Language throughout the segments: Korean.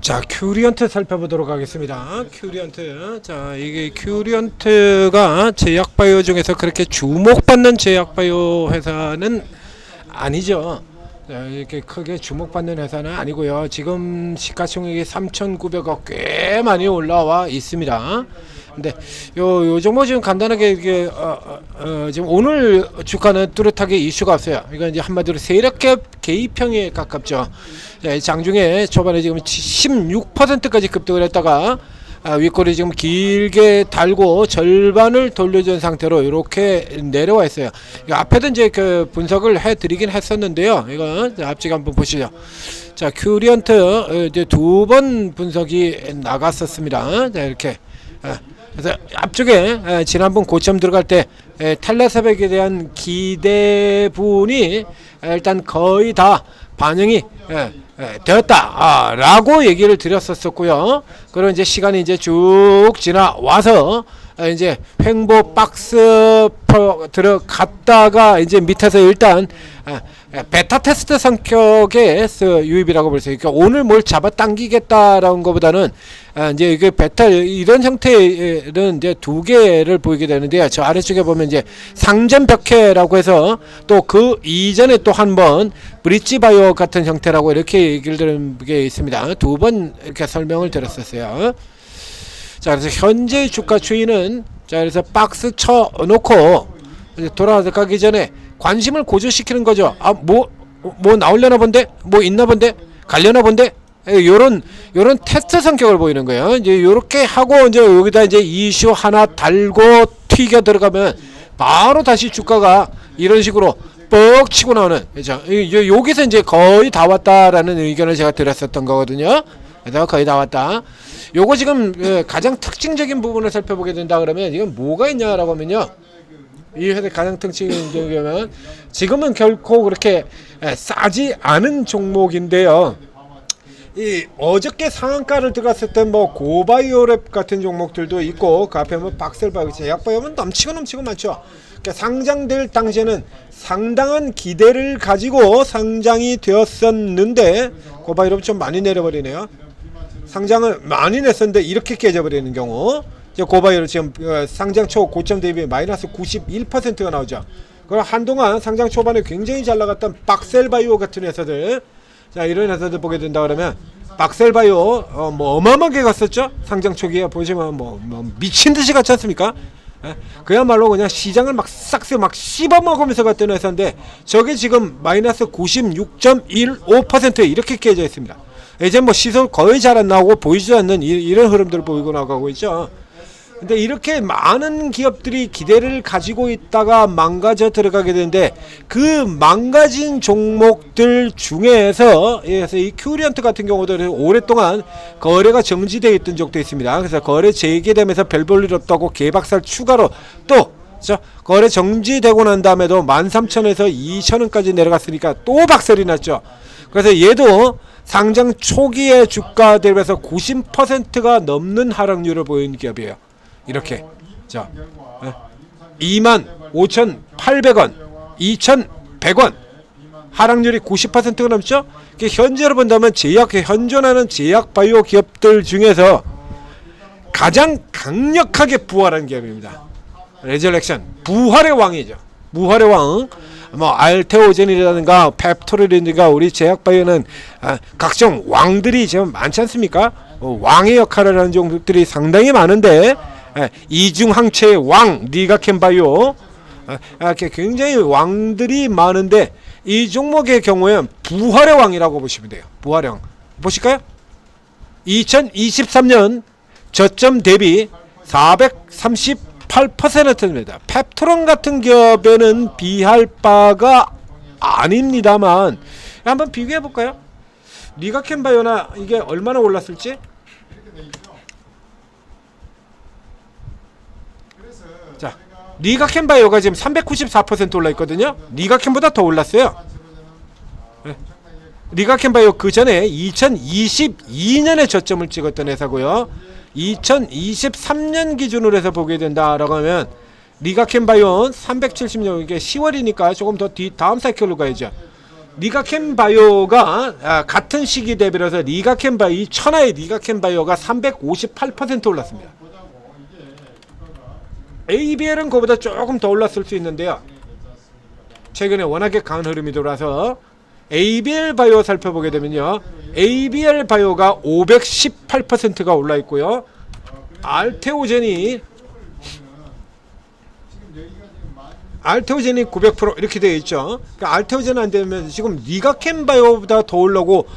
자, 큐리언트 살펴보도록 하겠습니다. 큐리언트. 자, 이게 큐리언트가 제약바이오 중에서 그렇게 주목받는 제약바이오 회사는 아니죠. 자, 이렇게 크게 주목받는 회사는 아니고요. 지금 시가총액이 3,900억 꽤 많이 올라와 있습니다. 근데 요 종목 지금 간단하게 이게 지금 오늘 주가는 뚜렷하게 이슈가 없어요. 이건 이제 한마디로 세력갭 개입형에 가깝죠. 자, 장중에 초반에 지금 16%까지 급등을 했다가 윗골이 지금 길게 달고 절반을 돌려준 상태로 이렇게 내려와 있어요. 앞에도 이제 그 분석을 해드리긴 했었는데요. 이거 앞쪽에 한번 보시죠. 자, 큐리언트 이제 두 번 분석이 나갔었습니다. 자, 이렇게. 그래서 앞쪽에 지난번 고점 들어갈 때 텔레사백에 대한 기대분이 일단 거의 다 반영이 되었다 라고 얘기를 드렸었고요. 그리고 이제 시간이 이제 쭉 지나와서 이제 횡보 박스 들어갔다가 이제 밑에서 일단 베타 테스트 성격의 유입이라고 볼 수 있어요. 그러니까 오늘 뭘 잡아 당기겠다라는 것보다는 이제 이게 베타 이런 형태는 이제 두 개를 보이게 되는데요. 저 아래쪽에 보면 이제 상전 벽해라고 해서 또 그 이전에 또 한 번 브릿지 바이오 같은 형태라고 이렇게 얘기를 드린 게 있습니다. 두 번 이렇게 설명을 드렸었어요. 자, 그래서 현재 주가 추이는 자, 그래서 박스 쳐 놓고 돌아가기 전에 관심을 고조시키는 거죠. 뭐 나오려나 본데? 뭐 있나 본데? 갈려나 본데? 요런 테스트 성격을 보이는 거예요. 이제 요렇게 하고 이제 여기다 이제 이슈 하나 달고 튀겨 들어가면 바로 다시 주가가 이런 식으로 뻑 치고 나오는, 그죠? 여기서 이제 거의 다 왔다라는 의견을 제가 드렸었던 거거든요. 그래서 거의 다 왔다. 요거 지금 가장 특징적인 부분을 살펴보게 된다 그러면 이건 뭐가 있냐라고 하면요. 이 회사의 가장 특징적인 경우는 지금은 결코 그렇게 싸지 않은 종목인데요. 이 어저께 상한가를 들어갔을 때 뭐 고바이오랩 같은 종목들도 있고 그 앞에 뭐 박셀바이오, 제약바이오는 넘치고 많죠. 그러니까 상장될 당시에는 상당한 기대를 가지고 상장이 되었었는데 고바이오랩 좀 많이 내려버리네요. 상장을 많이 냈었는데 이렇게 깨져버리는 경우, 고바이오를 지금 상장 초 고점 대비 마이너스 91%가 나오죠. 그럼 한동안 상장 초반에 굉장히 잘 나갔던 박셀바이오 같은 회사들, 자, 이런 회사들 보게 된다 그러면 박셀바이오 뭐 어마어마하게 갔었죠. 상장 초기에 보시면 뭐 미친 듯이 갔지 않습니까? 그야말로 그냥 시장을 막 싹스 막 씹어먹으면서 갔던 회사인데 저게 지금 마이너스 96.15% 이렇게 깨져 있습니다. 이제 뭐 시설 거의 잘 안 나오고 보이지 않는 이런 흐름들을 보이고 나가고 있죠. 근데 이렇게 많은 기업들이 기대를 가지고 있다가 망가져 들어가게 되는데 그 망가진 종목들 중에서 이 큐리언트 같은 경우도 오랫동안 거래가 정지되어 있던 적도 있습니다. 그래서 거래 재개되면서 별 볼 일 없다고 개박살 추가로 또 거래 정지되고 난 다음에도 13,000원에서 2,000원까지 내려갔으니까 또 박살이 났죠. 그래서 얘도 상장 초기의 주가 대비해서 90%가 넘는 하락률을 보이는 기업이에요. 이렇게 자 25,800원 2,100원 하락률이 90%가 넘죠. 현재로 본다면 현존하는 제약바이오 기업들 중에서 가장 강력하게 부활한 기업입니다. 레저렉션 부활의 왕이죠. 부활의 왕. 뭐 알테오젠이라든가 펩토르라든가 우리 제약바이오는 각종 왕들이 지금 많지 않습니까? 왕의 역할을 하는 종목들이 상당히 많은데 이중항체의 왕 니가켄바이오 이렇게 굉장히 왕들이 많은데 이 종목의 경우에는 부활의 왕이라고 보시면 돼요. 부활의 왕 보실까요? 2023년 저점 대비 438%입니다. 펩토론 같은 기업에는 비할 바가 아닙니다만 한번 비교해 볼까요? 니가켄바이오나 이게 얼마나 올랐을지. 자, 니가켄바이오가 지금 394% 올라 있거든요. 니가켄보다 더 올랐어요. 니가켄바이오 그 전에 2022년에 저점을 찍었던 회사고요. 2023년 기준으로 해서 보게 된다라고 하면 니가켄바이오는 370년, 이게 10월이니까 조금 더 다음 사이클로 가야죠. 리가켄 바이오가 같은 시기 대비해서 리가켄 바이오, 이 천하의 리가켄 바이오가 358% 올랐습니다. ABL은 그보다 조금 더 올랐을 수 있는데요. 최근에 워낙에 강한 흐름이 돌아서 ABL 바이오 살펴보게 되면요, ABL 바이오가 518%가 올라 있고요. 알테오젠이 900% 이렇게 되어 있죠. 그러니까 알테오젠 안 되면 지금 리가켄 바이오보다 더 올라고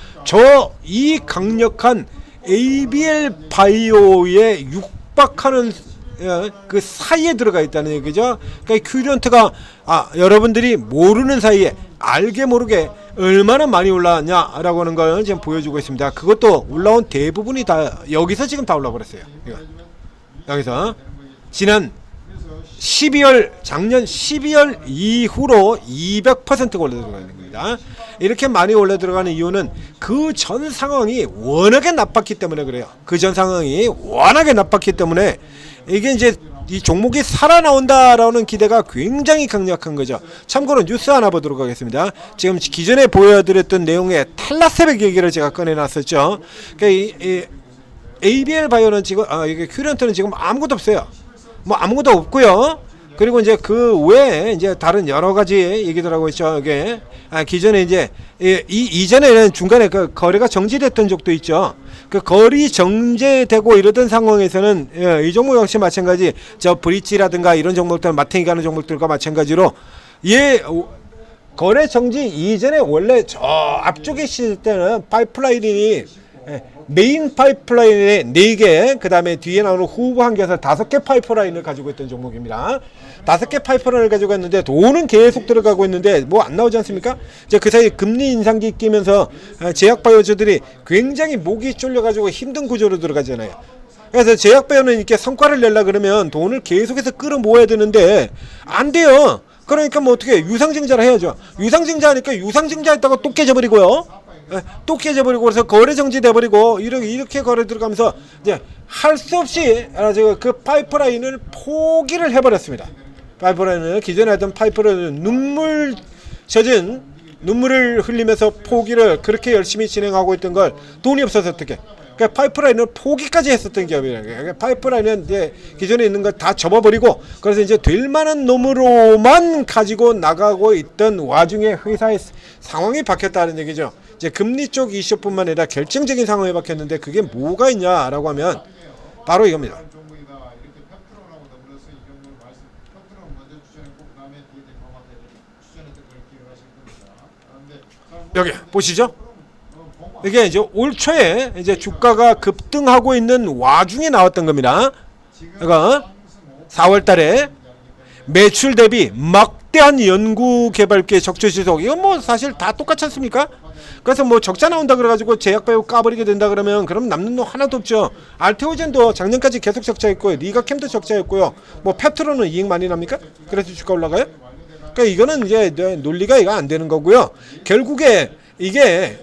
이 강력한 ABL 바이오에 육박하는 그 사이에 들어가 있다는 얘기죠. 그러니까 큐리언트가 여러분들이 모르는 사이에 알게 모르게 얼마나 많이 올라왔냐라고 하는 걸 지금 보여주고 있습니다. 그것도 올라온 대부분이 다 여기서 지금 다 올라버렸어요. 여기서 작년 12월 이후로 200%가 올라 들어가는 겁니다. 이렇게 많이 올라 들어가는 이유는 그 전 상황이 워낙에 나빴기 때문에 그래요. 그 전 상황이 워낙에 나빴기 때문에 이게 이제 이 종목이 살아나온다라는 기대가 굉장히 강력한 거죠. 참고로 뉴스 하나 보도록 하겠습니다. 지금 기존에 보여드렸던 내용의 탈라세백 얘기를 제가 꺼내놨었죠. 그러니까 이 ABL 바이오는 지금 이게 큐리언트는 지금 아무것도 없어요. 뭐 아무것도 없고요. 그리고 이제 그 외에 이제 다른 여러 가지 얘기들 하고 있죠. 이게 기존에 이제 이전에는 중간에 그 거래가 정지됐던 적도 있죠. 그 거리 정지되고 이러던 상황에서는 이 종목 역시 마찬가지 저 브릿지라든가 이런 종목들 마탱이 가는 종목들과 마찬가지로 거래 정지 이전에 원래 저 앞쪽에 있을 때는 파이프라인이 메인 파이프라인에 4개, 그 다음에 뒤에 나오는 후보 한 개에서 5개 파이프라인을 가지고 있던 종목입니다. 5개 파이프라인을 가지고 있는데 돈은 계속 들어가고 있는데 뭐 안 나오지 않습니까? 이제 그 사이 금리 인상기 끼면서 제약바이오주들이 굉장히 목이 쫄려가지고 힘든 구조로 들어가잖아요. 그래서 제약바이오는 이렇게 성과를 내려 그러면 돈을 계속해서 끌어모아야 되는데 안 돼요. 그러니까 뭐 어떻게 유상증자를 해야죠. 유상증자 하니까 유상증자 했다가 또 깨져버리고요. 또 깨져버리고 그래서 거래 정지돼버리고 이렇게 거래 들어가면서 이제 할 수 없이 그 파이프라인을 포기를 해버렸습니다. 파이프라인을 기존에 하던 파이프라인은 눈물 젖은 눈물을 흘리면서 포기를 그렇게 열심히 진행하고 있던 걸 돈이 없어서 어떻게 그러니까 파이프라인을 포기까지 했었던 기업이에요. 그러니까 파이프라인은 이제 기존에 있는 거 다 접어버리고 그래서 이제 될 만한 놈으로만 가지고 나가고 있던 와중에 회사의 상황이 바뀌었다는 얘기죠. 이제 금리 쪽 이슈뿐만 아니라 결정적인 상황이 바뀌었는데 그게 뭐가 있냐라고 하면 바로 이겁니다. 여기 보시죠. 이게 이제 올 초에 이제 주가가 급등하고 있는 와중에 나왔던 겁니다. 그러니까 4월 달에 매출 대비 막대한 연구개발계 적조지속 이건 뭐 사실 다 똑같지 않습니까? 그래서 뭐 적자 나온다 그래가지고 제약바이오 까버리게 된다 그러면 그럼 남는 놈 하나도 없죠. 알테오젠도 작년까지 계속 적자였고요. 리가캠도 적자였고요. 뭐 페트로는 이익 많이 납니까? 그래서 주가 올라가요? 그러니까 이거는 이제 논리가 이거 안 되는 거고요. 결국에 이게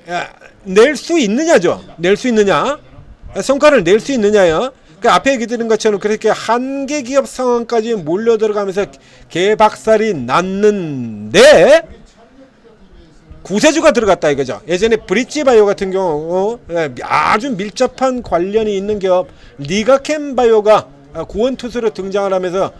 낼 수 있느냐죠. 낼 수 있느냐, 성과를 낼 수 있느냐요. 그 앞에 얘기 드린 것처럼 그렇게 한계 기업 상황까지 몰려 들어가면서 개박살이 났는데 구세주가 들어갔다 이거죠. 예전에 브릿지바이오 같은 경우 아주 밀접한 관련이 있는 기업 리가켄 바이오가 구원투수로 등장을 하면서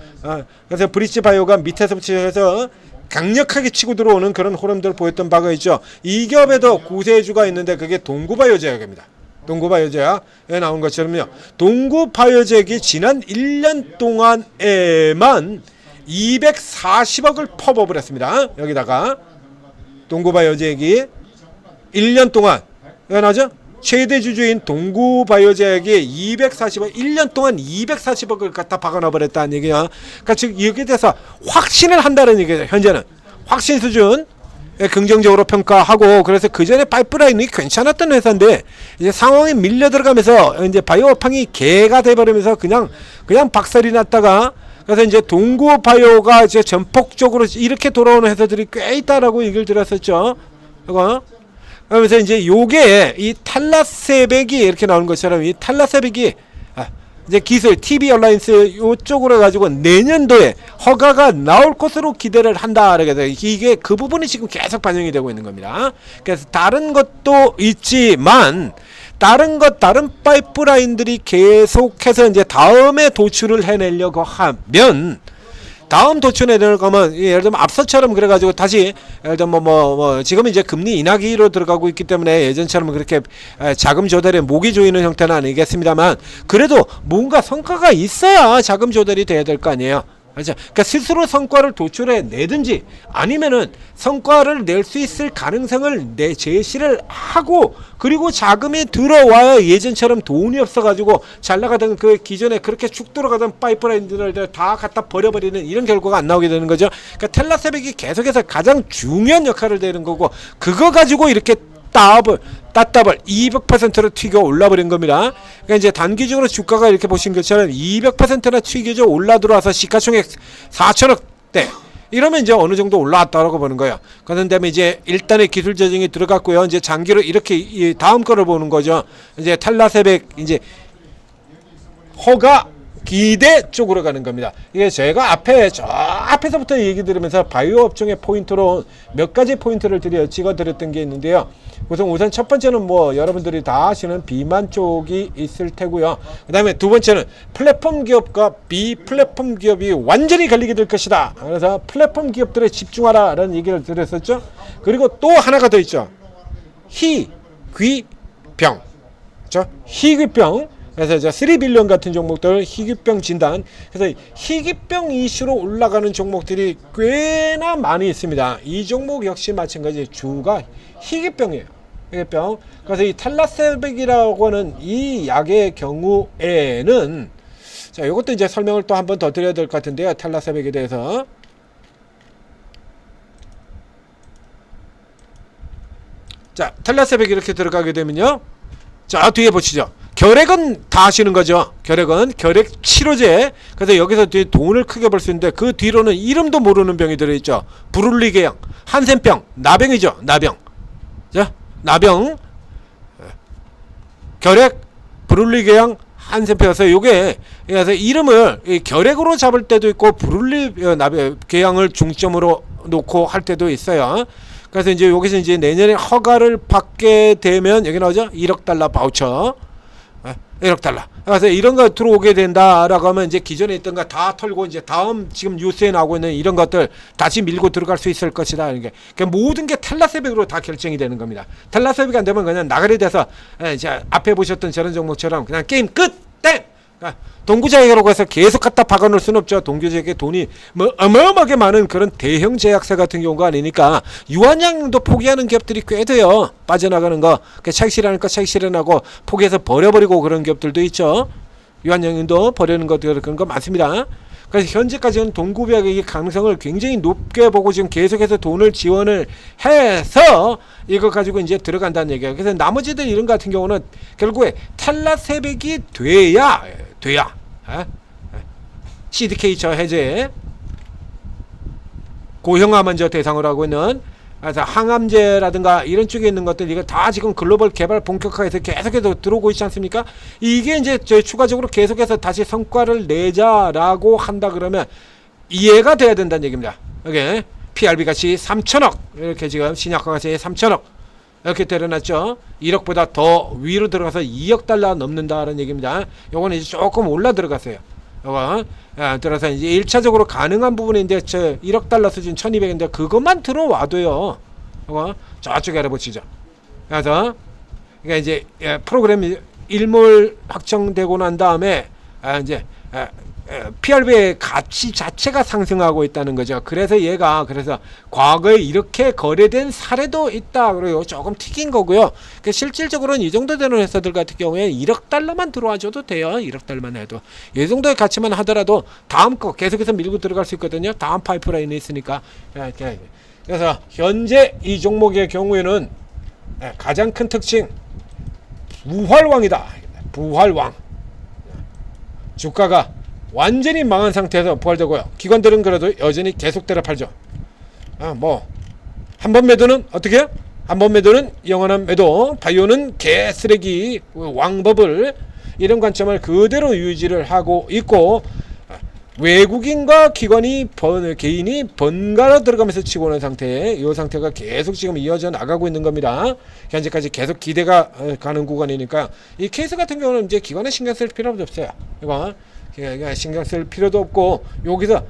그래서 브릿지바이오가 밑에서부터 시작해서 강력하게 치고 들어오는 그런 흐름들을 보였던 바가 있죠. 이 기업에도 구세주가 있는데 그게 동구바이오제약입니다. 동구바이오제약에 나온 것처럼요. 동구바이오제약이 지난 1년 동안에만 240억을 퍼부을 했습니다. 여기다가 동구바이오제약이 1년 동안 나죠? 최대 주주인 동구바이오제약이 240억 1년 동안 240억을 갖다 박아넣어 버렸다는 얘기야. 그러니까 즉 여기에 대해서 확신을 한다는 얘기죠. 현재는 확신 수준 긍정적으로 평가하고 그래서 그 전에 파이프라인이 괜찮았던 회사인데 이제 상황이 밀려 들어가면서 이제 바이오팡이 개가 돼버리면서 그냥 박살이 났다가 그래서 이제 동구바이오가 이제 전폭적으로 이렇게 돌아오는 회사들이 꽤 있다라고 얘기를 들었었죠. 이거 그러면서 이제 요게 이 탈라세백이 이렇게 나오는 것처럼 이 탈라세백이 이제 기술 TV 얼라이언스 이쪽으로 가지고 내년도에 허가가 나올 것으로 기대를 한다. 그래서 이게 그 부분이 지금 계속 반영이 되고 있는 겁니다. 그래서 다른 것도 있지만 다른 파이프라인들이 계속해서 이제 다음에 도출을 해내려고 하면 다음 도출해낼 거면 예를 들면 앞서처럼 그래가지고 다시 예를 들면 뭐 지금 이제 금리 인하기로 들어가고 있기 때문에 예전처럼 그렇게 자금 조달에 목이 조이는 형태는 아니겠습니다만 그래도 뭔가 성과가 있어야 자금 조달이 돼야 될 거 아니에요. 그렇죠? 그러니까 스스로 성과를 도출해 내든지 아니면은 성과를 낼 수 있을 가능성을 제시를 하고 그리고 자금이 들어와야 예전처럼 돈이 없어가지고 잘 나가던 그 기존에 그렇게 쭉 들어가던 파이프라인들을 다 갖다 버려버리는 이런 결과가 안 나오게 되는 거죠. 그러니까 텔라세백이 계속해서 가장 중요한 역할을 되는 거고 그거 가지고 이렇게 따따블 200%로 튀겨 올라버린 겁니다. 그러니까 이제 단기적으로 주가가 이렇게 보신 것처럼 200%나 튀겨져 올라 들어와서 시가총액 4천억대 이러면 이제 어느 정도 올라왔다라고 보는 거예요. 그런 다음에 이제 일단의 기술 재정이 들어갔고요. 이제 장기로 이렇게 다음 거를 보는 거죠. 이제 텔라세백 이제 허가 기대 쪽으로 가는 겁니다. 이게 제가 앞에서부터 얘기 들으면서 바이오 업종의 포인트로 몇 가지 포인트를 찍어 드렸던 게 있는데요. 우선 첫 번째는 뭐 여러분들이 다 아시는 비만 쪽이 있을 테고요. 그 다음에 두 번째는 플랫폼 기업과 비플랫폼 기업이 완전히 갈리게 될 것이다. 그래서 플랫폼 기업들에 집중하라 라는 얘기를 드렸었죠. 그리고 또 하나가 더 있죠. 희귀병. 그렇죠? 희귀병. 그래서 이제 3빌리언 같은 종목들 희귀병 진단. 그래서 희귀병 이슈로 올라가는 종목들이 꽤나 많이 있습니다. 이 종목 역시 마찬가지 주가 희귀병이에요. 희귀병. 그래서 이 텔라세백이라고 하는 이 약의 경우에는 자, 이것도 이제 설명을 또 한 번 더 드려야 될 것 같은데요. 텔라세백에 대해서. 자, 텔라세백이 이렇게 들어가게 되면요. 자, 뒤에 보시죠. 결핵은 다 아시는 거죠. 결핵은 결핵 치료제. 그래서 여기서 뒤에 돈을 크게 벌 수 있는데 그 뒤로는 이름도 모르는 병이 들어있죠. 브룰리계양, 한센병, 나병이죠. 나병. 자, 나병, 결핵, 브룰리계양, 한센병에서 요게 그래서 이름을 결핵으로 잡을 때도 있고 브룰리계양을 중점으로 놓고 할 때도 있어요. 그래서 이제 여기서 이제 내년에 허가를 받게 되면 여기 나오죠. 1억 달러 바우처. 1억 달러. 그래서 이런 거 들어오게 된다라고 하면 이제 기존에 있던 거 다 털고 이제 다음 지금 뉴스에 나오고 있는 이런 것들 다시 밀고 들어갈 수 있을 것이다. 이게 그러니까 모든 게 텔라세백으로 다 결정이 되는 겁니다. 텔라세백이 안 되면 그냥 나가리 돼서 이제 앞에 보셨던 저런 종목처럼 그냥 게임 끝! 땡! 그러니까 동구제약이라고 해서 계속 갖다 박아놓을 수는 없죠. 동구제약에 돈이 뭐 어마어마하게 많은 그런 대형 제약사 같은 경우가 아니니까 유한양도 포기하는 기업들이 꽤 돼요. 빠져나가는 거. 차익 실현하니까 차익 실현하고 포기해서 버려버리고 그런 기업들도 있죠. 유한양도 버리는 것들 그런 거 많습니다. 그래서 현재까지는 동구제약의 가능성을 굉장히 높게 보고 지금 계속해서 돈을 지원을 해서 이거 가지고 이제 들어간다는 얘기예요. 그래서 나머지들 이런 같은 경우는 결국에 텔라세백이 돼야 CDK 저 해제 고형암 환자 대상으로 하고 있는 그래서 항암제라든가 이런 쪽에 있는 것들 이거 다 지금 글로벌 개발 본격화해서 계속해서 들어오고 있지 않습니까? 이게 이제 추가적으로 계속해서 다시 성과를 내자라고 한다 그러면 이해가 돼야 된다는 얘기입니다. 이게 PRB 가치 3천억 이렇게 지금 신약화 가치 3천억 이렇게 때려놨죠. 1억보다 더 위로 들어가서 2억 달러 넘는다는 얘기입니다. 요거는 이제 조금 올라 들어갔어요. 요거 들어서 이제 1차적으로 가능한 부분인데 저 1억 달러 수준 1200인데 그것만 들어와도요. 요거 저쪽에 알아보시죠. 그래서 그러니까 이제 프로그램 일몰 확정되고 난 다음에 이제 PRB의 가치 자체가 상승하고 있다는 거죠. 그래서 얘가 과거에 이렇게 거래된 사례도 있다. 그래요. 조금 튀긴 거고요. 실질적으로는 이 정도 되는 회사들 같은 경우에 1억 달러만 들어와줘도 돼요. 1억 달러만 해도. 이 정도의 가치만 하더라도 다음 거 계속해서 밀고 들어갈 수 있거든요. 다음 파이프라인이 있으니까. 그래서 현재 이 종목의 경우에는 가장 큰 특징 부활왕이다. 부활왕. 주가가 완전히 망한 상태에서 부활되고요. 기관들은 그래도 여전히 계속대로 팔죠. 한 번 매도는 어떻게 해요? 한 번 매도는 영원한 매도. 바이오는 개쓰레기 왕법을 이런 관점을 그대로 유지를 하고 있고, 외국인과 개인이 번갈아 들어가면서 치고 오는 상태, 이 상태가 계속 지금 이어져 나가고 있는 겁니다. 현재까지 계속 기대가 가는 구간이니까 이 케이스 같은 경우는 이제 기관에 신경 쓸 필요도 없어요. 이거 신경 쓸 필요도 없고, 여기서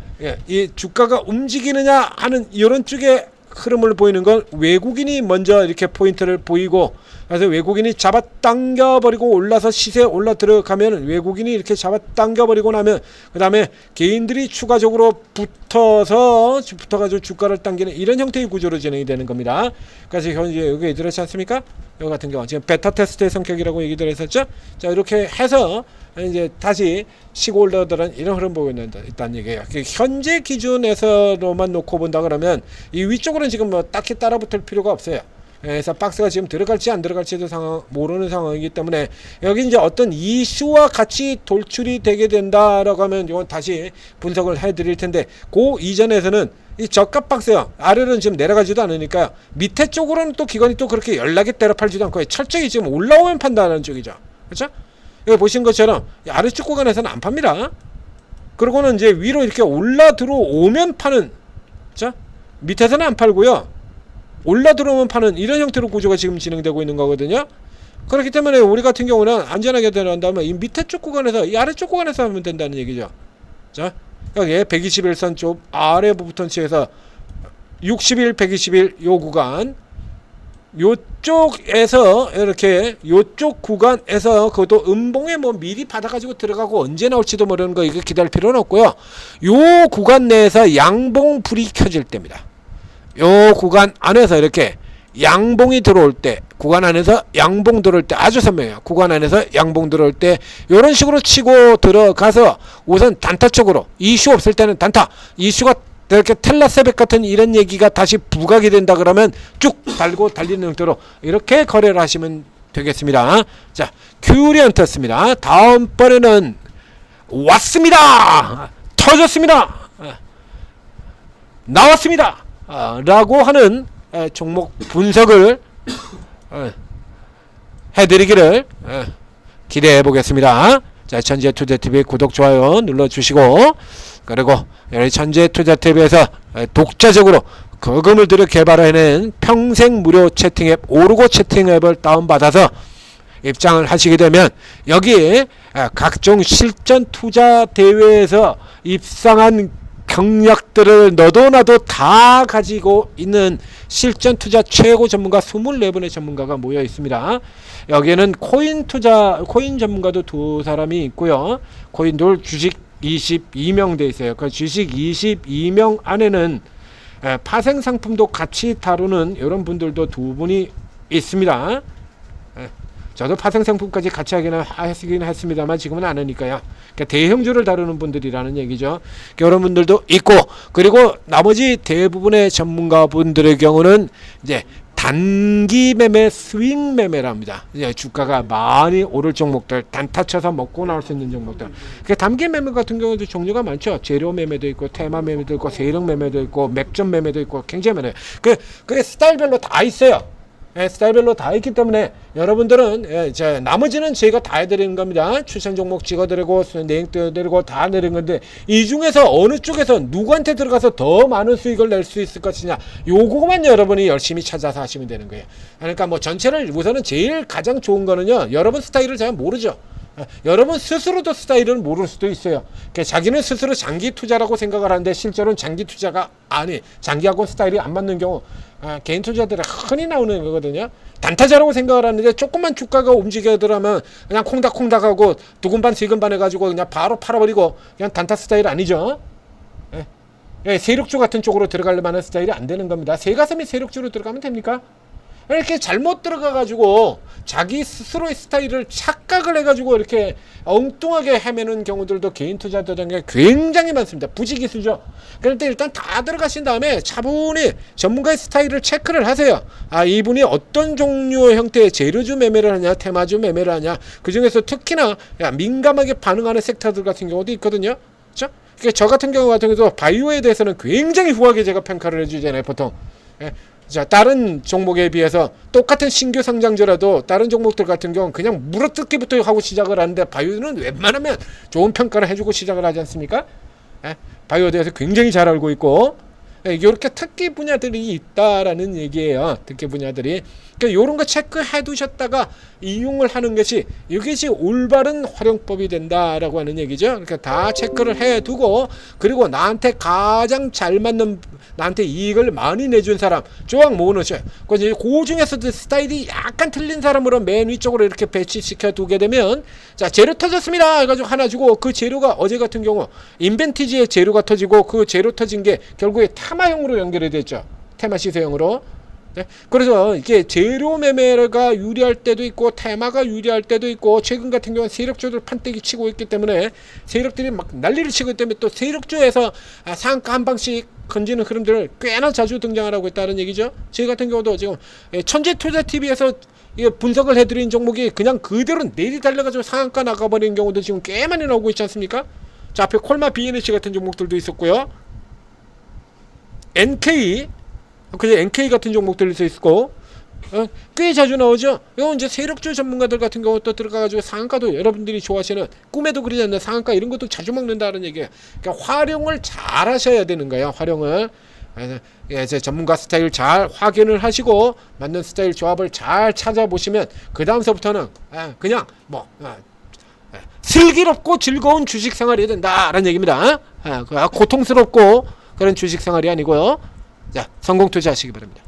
이 주가가 움직이느냐 하는 이런 쪽에 흐름을 보이는 건 외국인이 먼저 이렇게 포인트를 보이고, 그래서 외국인이 잡아당겨버리고 올라서 시세 올라 들어가면, 외국인이 이렇게 잡아당겨버리고 나면 그 다음에 개인들이 추가적으로 붙어가지고 주가를 당기는 이런 형태의 구조로 진행이 되는 겁니다. 그래서 현재 여기 들었지 않습니까? 여기 같은 경우 지금 베타 테스트의 성격이라고 얘기들 했었죠. 자, 이렇게 해서 이제 다시 치고 올라오더란 이런 흐름 보고 있다는 얘기예요. 현재 기준에서로만 놓고 본다 그러면 이 위쪽으로는 지금 뭐 딱히 따라붙을 필요가 없어요. 그래서 박스가 지금 들어갈지 안 들어갈지도 모르는 상황이기 때문에, 여기 이제 어떤 이슈와 같이 돌출이 되게 된다라고 하면 이건 다시 분석을 해드릴 텐데, 그 이전에서는 이 저가 박스요, 아래로는 지금 내려가지도 않으니까 밑에 쪽으로는 또 기관이 또 그렇게 연락이 때려 팔지도 않고 철저히 지금 올라오면 판다는 쪽이죠. 그렇죠? 여기 보신 것처럼 아래쪽 구간에서는 안 팝니다. 그러고는 이제 위로 이렇게 올라 들어오면 파는, 자, 밑에서는 안 팔고요, 올라 들어오면 파는 이런 형태로 구조가 지금 진행되고 있는 거거든요. 그렇기 때문에 우리 같은 경우는 안전하게 들어간다면 이 밑에 쪽 구간에서, 이 아래쪽 구간에서 하면 된다는 얘기죠. 자, 여기 121선 쪽 아래 부분 치에서 61, 121 요 구간, 요쪽에서 이렇게 요쪽 구간에서 그것도 음봉에 뭐 미리 받아가지고 들어가고 언제 나올지도 모르는 거, 이거 기다릴 필요는 없고요. 요 구간 내에서 양봉 불이 켜질 때입니다. 요 구간 안에서 이렇게 양봉이 들어올 때, 구간 안에서 양봉 들어올 때 아주 선명해요. 구간 안에서 양봉 들어올 때 이런 식으로 치고 들어가서 우선 단타 쪽으로, 이슈 없을 때는 단타, 이슈가 이렇게 텔라세백 같은 이런 얘기가 다시 부각이 된다 그러면 쭉 달고 달리는 형태로 이렇게 거래를 하시면 되겠습니다. 자, 큐리언트였습니다. 다음번에는 왔습니다, 터졌습니다, 나왔습니다 라고 하는 종목 분석을 해드리기를 기대해 보겠습니다. 자, 천재투자TV 구독, 좋아요 눌러주시고, 그리고 천재투자TV에서 독자적으로 거금을 들여 개발해낸 평생 무료 채팅 앱 오르고 채팅 앱을 다운받아서 입장을 하시게 되면, 여기에 각종 실전 투자 대회에서 입상한 경력들을 너도 나도 다 가지고 있는 실전 투자 최고 전문가 24분의 전문가가 모여 있습니다. 여기에는 코인 전문가도 2사람이 있고요. 코인돌 주식 22명 돼 있어요. 그 주식 22명 안에는 파생 상품도 같이 다루는 이런 분들도 2분이 있습니다. 저도 파생 상품까지 같이 하긴 했습니다만 지금은 안 하니까요. 그러니까 대형주를 다루는 분들이라는 얘기죠. 그런 분들도 있고, 그리고 나머지 대부분의 전문가분들의 경우는 이제 단기 매매, 스윙 매매랍니다. 이제 주가가 많이 오를 종목들, 단타 쳐서 먹고 나올 수 있는 종목들. 그러니까 단기 매매 같은 경우도 종류가 많죠. 재료 매매도 있고, 테마 매매도 있고, 세력 매매도 있고, 맥점 매매도 있고, 굉장히 많아요. 그게 스타일별로 다 있어요. 스타일별로 다 있기 때문에 여러분들은 나머지는 저희가 다 해드리는 겁니다. 추천 종목 찍어드리고 내용 띄워드리고 다 내리는 건데, 이 중에서 어느 쪽에서 누구한테 들어가서 더 많은 수익을 낼 수 있을 것이냐, 요거만 여러분이 열심히 찾아서 하시면 되는 거예요. 그러니까 뭐 전체를 우선은 제일 가장 좋은 거는요, 여러분 스타일을 잘 모르죠. 여러분 스스로도 스타일은 모를 수도 있어요. 자기는 스스로 장기 투자라고 생각을 하는데 실제로는 장기 투자가 장기하고 스타일이 안 맞는 경우, 개인 투자들이 흔히 나오는 거거든요. 단타자라고 생각을 하는데 조금만 주가가 움직여들어가면 그냥 콩닥콩닥하고 두근반 세근반 해가지고 그냥 바로 팔아버리고, 그냥 단타 스타일 아니죠. 세력주 같은 쪽으로 들어갈 만한 스타일이 안 되는 겁니다. 새가슴이 세력주로 들어가면 됩니까? 이렇게 잘못 들어가가지고 자기 스스로의 스타일을 착각을 해가지고 이렇게 엉뚱하게 헤매는 경우들도 개인 투자자들에게 굉장히 많습니다. 부지기수죠. 그럴 때 일단 다 들어가신 다음에 차분히 전문가의 스타일을 체크를 하세요. 이분이 어떤 종류의 형태의 재료주 매매를 하냐, 테마주 매매를 하냐, 그 중에서 특히나 민감하게 반응하는 섹터들 같은 경우도 있거든요. 그렇죠? 저 같은 경우도 바이오에 대해서는 굉장히 후하게 제가 평가를 해주잖아요, 보통. 자, 다른 종목에 비해서 똑같은 신규 상장주라도 다른 종목들 같은 경우는 그냥 물어뜯기부터 하고 시작을 하는데 바이오는 웬만하면 좋은 평가를 해주고 시작을 하지 않습니까? 예? 바이오에 대해서 굉장히 잘 알고 있고, 이렇게 특기 분야들이 있다라는 얘기예요. 특기 분야들이. 그러니까 이런 거 체크해 두셨다가 이용을 하는 것이 이것이 올바른 활용법이 된다라고 하는 얘기죠. 그러니까 다 체크를 해 두고, 그리고 나한테 가장 잘 맞는, 나한테 이익을 많이 내준 사람 조각 모으셔요. 그 중에서도 스타일이 약간 틀린 사람으로 맨 위쪽으로 이렇게 배치시켜 두게 되면, 자, 재료 터졌습니다 해가지고 하나 주고, 그 재료가 어제 같은 경우 인벤티지의 재료가 터지고, 그 재료 터진 게 결국에 테마형으로 연결이 됐죠. 테마 시세형으로. 네? 그래서 이게 재료 매매가 유리할 때도 있고 테마가 유리할 때도 있고, 최근 같은 경우는 세력주들 판때기 치고 있기 때문에 세력들이 막 난리를 치고 있기 때문에 또 세력주에서 상한가 한 방씩 건지는 흐름들을 꽤나 자주 등장을 하고 있다는 얘기죠. 저희 같은 경우도 지금 천재투자TV에서 분석을 해드린 종목이 그냥 그대로 내리 달려가지고 상한가 나가버리는 경우도 지금 꽤 많이 나오고 있지 않습니까? 자, 앞에 콜마 BNC 같은 종목들도 있었고요. NK, 그제 NK 같은 종목들도 있고, 꽤 자주 나오죠. 이건 이제 세력주 전문가들 같은 경우 또 들어가가지고 상한가도 여러분들이 좋아하시는, 꿈에도 그리지 않는 상한가 이런 것도 자주 먹는다는 얘기예요. 그러니까 활용을 잘 하셔야 되는 거예요. 활용을. 이제 전문가 스타일 잘 확인을 하시고 맞는 스타일 조합을 잘 찾아보시면 그 다음서부터는 그냥 뭐 슬기롭고 즐거운 주식 생활이 된다라는 얘기입니다. 고통스럽고 그런 주식 생활이 아니고요. 자, 성공 투자하시기 바랍니다.